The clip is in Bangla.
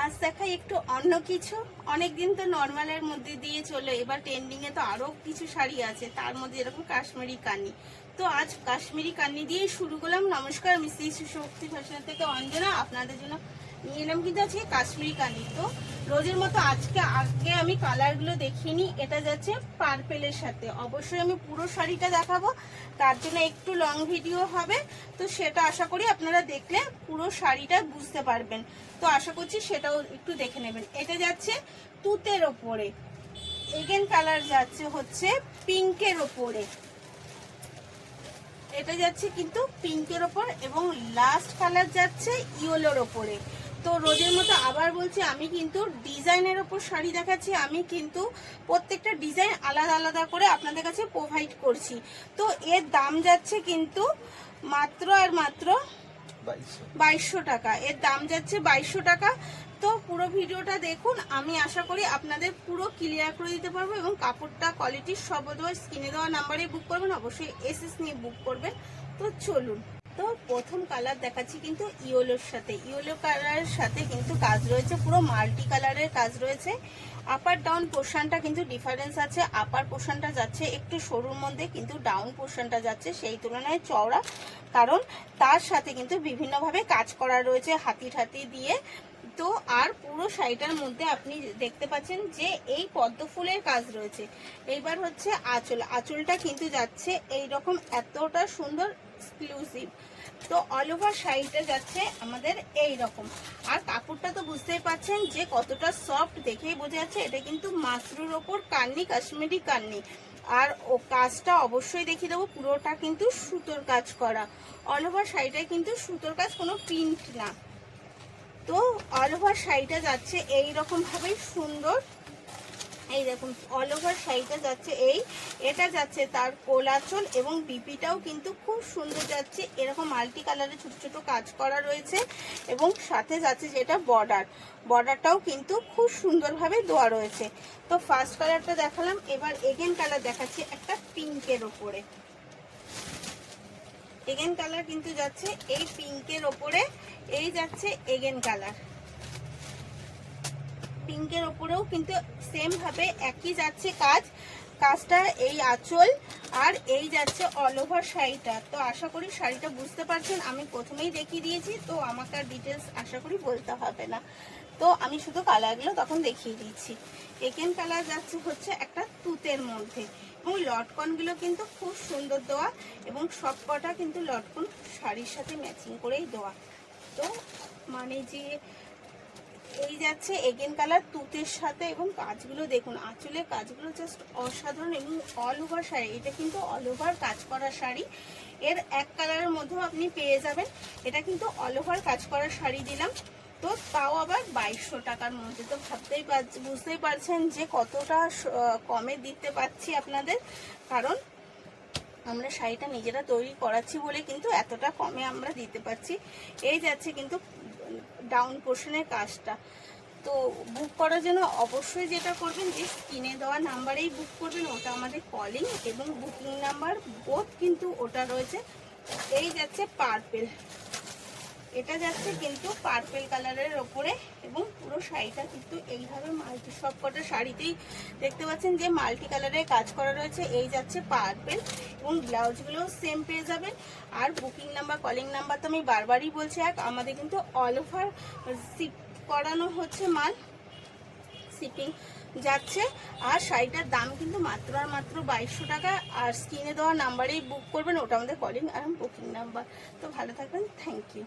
আজ দেখাই একটু অন্য কিছু। অনেকদিন তো নর্মালের মধ্যে দিয়ে চলে, এবার ট্রেন্ডিং এ তো আরো কিছু শাড়ি আছে, তার মধ্যে এরকম কাশ্মীরি কানি। তো আজ কাশ্মীরি কানি দিয়ে শুরু করলাম। নমস্কার, আমি শ্রী শক্তি ফ্যাশন থেকে অঞ্জনা আপনাদের জন্য নিয়ে এলাম কিন্তু আজকে কাশ্মীরি কানি। তো রোজের মতো আজকে আমি কালারগুলো দেখিয়ে নিই। এটা যাচ্ছে পার্পেলের সাথে, অবশ্যই আমি পুরো শাড়িটা দেখাবো, তার জন্য একটু লং ভিডিও হবে। তো সেটা আশা করি আপনারা দেখলে পুরো শাড়িটা বুঝতে পারবেন। তো আশা করছি সেটাও একটু দেখে নেবেন। এটা যাচ্ছে তুতের ওপরে, এগেন কালার যাচ্ছে হচ্ছে পিঙ্কের ওপরে, এটা যাচ্ছে কিন্তু পিঙ্কের ওপর, এবং লাস্ট কালার যাচ্ছে ইয়েলোর ওপরে। তো রোজের মতো আবার বলছি, আমি কিন্তু ডিজাইনের ওপর শাড়ি দেখাচ্ছি, আমি কিন্তু প্রত্যেকটা ডিজাইন আলাদা আলাদা করে আপনাদের কাছে প্রোভাইড করছি। তো এর দাম যাচ্ছে কিন্তু মাত্র আর মাত্র 2200 টাকা। এর দাম যাচ্ছে 2200 টাকা। তো পুরো ভিডিওটা দেখুন, আমি আশা করি আপনাদের পুরো ক্লিয়ার করে দিতে পারবো, এবং কাপড়টা কোয়ালিটির সব দেওয়া স্ক্রিনে দেওয়া নাম্বারে বুক করবেন, অবশ্যই এসএস নিয়ে বুক করবেন। তো চলুন, তো প্রথম কালার দেখাচ্ছি কিন্তু ইয়েলোর সাথে। ইয়েলো কালারের সাথে কিন্তু কাজ রয়েছে, পুরো মাল্টি কালারের কাজ রয়েছে। আপার ডাউন পোর্শনটা কিন্তু ডিফারেন্স আছে, আপার পোর্শনটা যাচ্ছে একটু সরুর মধ্যে, কিন্তু ডাউন পোর্শনটা যাচ্ছে সেই তুলনায় চওড়া, কারণ তার সাথে কিন্তু বিভিন্নভাবে কাজ করা রয়েছে হাতি ঠাতি দিয়ে। তো আর পুরো শাড়িটার মধ্যে আপনি দেখতে পাচ্ছেন যে এই পদ্ম ফুলের কাজ রয়েছে। এইবার হচ্ছে আঁচল, আঁচলটা কিন্তু যাচ্ছে এইরকম এতটা সুন্দর এক্সক্লুসিভ। তো অল ওভার শাড়িটা যাচ্ছে আমাদের এই রকম। আর কাপড়টা তো বুঝতেই পাচ্ছেন যে কতটা সফট, দেখেই বোঝা যাচ্ছে এটা কিন্তু মাশরুর ওপর কান্নি, কাশ্মীরি কান্নি। আর ও কাজটা অবশ্যই দেখিয়ে দেবো, পুরোটা কিন্তু সুতোর কাজ করা। অল ওভার শাড়িটায় কিন্তু সুতোর কাজ, কোনো প্রিন্ট না। তো অল ওভার শাড়িটা যাচ্ছে এই রকম ভাবে সুন্দর। এই দেখুন অল ওভার শাড়িটা যাচ্ছে এটা যাচ্ছে তার কোলাচল, এবং বিপিটাও কিন্তু খুব সুন্দর যাচ্ছে, এরকম মাল্টি কালারে ছোট ছোট কাজ করা রয়েছে। এবং সাথে যাচ্ছে যেটা বর্ডারটাও কিন্তু খুব সুন্দরভাবে দেওয়া রয়েছে। তো ফার্স্ট কালারটা দেখালাম, এবার এগেন কালার দেখাচ্ছি একটা পিঙ্কের ওপরে। এগেন কালার কিন্তু যাচ্ছে এই পিঙ্কের ওপরে, এই যাচ্ছে এগেন কালার। পিঙ্কের ওপরেও কিন্তু সেম ভাবে একই যাচ্ছে কাজটা এই আঁচল, আর এই যাচ্ছে অল ওভার শাড়িটা। তো আশা করি শাড়িটা বুঝতে পারছেন, আমি প্রথমেই দেখিয়ে দিয়েছি, তো আমাকে আর ডিটেলস আশা করি বলতে হবে না। তো আমি শুধু কালারগুলো তখন দেখিয়ে দিচ্ছি। একেন কালার যাচ্ছে হচ্ছে একটা তুতের মধ্যে, এবং লটকনগুলো কিন্তু খুব সুন্দর দেওয়া, এবং সব কটা কিন্তু লটকন শাড়ির সাথে ম্যাচিং করেই দেওয়া। তো মানে যে এই যাচ্ছে এগেন কালার তুতের সাথে, এবং কাজগুলো দেখুন, আঁচলের কাজগুলো জাস্ট অসাধারণ। এবং অল ওভার শাড়ি, এটা কিন্তু অল ওভার কাজ করা শাড়ি, এর এক কালারের মধ্যেও আপনি পেয়ে যাবেন। এটা কিন্তু অল ওভার কাজ করা শাড়ি দিলাম, তো তাও আবার 2200 টাকার মধ্যে। তো বুঝতেই পারছেন যে কতটা কমে দিতে পারছি আপনাদের, কারণ আমরা শাড়িটা নিজেরা তৈরি করাচ্ছি বলে কিন্তু এতটা কমে আমরা দিতে পারছি। এই যাচ্ছে কিন্তু ডাউন পোর্শনের কাজটা। তো বুক করার জন্য অবশ্যই যেটা করবেন, যে স্ক্রিনে দেওয়া নাম্বারেই বুক করবেন, ওটা আমাদের কলিং এবং বুকিং নাম্বার বোথ কিন্তু ওটা রয়েছে। এই যাচ্ছে পার্পেল, এটা যাচ্ছে কিন্তু পার্পেল কালারের ওপরে, এবং পুরো শাড়িটা কিন্তু এইভাবে মাল্টি, সব কটা শাড়িতেই দেখতে পাচ্ছেন যে মাল্টি কালারের কাজ করা রয়েছে। এই যাচ্ছে পার্পেল, এবং ব্লাউজগুলো সেম পেয়ে যাবেন। আর বুকিং নাম্বার কলিং নাম্বার তো আমি বারবারই বলছি, আমাদের কিন্তু অল ওভার শিপ করানো হচ্ছে মাল, শিপিং যাচ্ছে। আর শাড়িটার দাম কিন্তু মাত্র আর মাত্র 2200 টাকা। আর স্ক্রিনে দেওয়া নাম্বারেই বুক করবেন, ওটা আমাদের কলিং আর বুকিং নাম্বার। তো ভালো থাকবেন, থ্যাংক ইউ।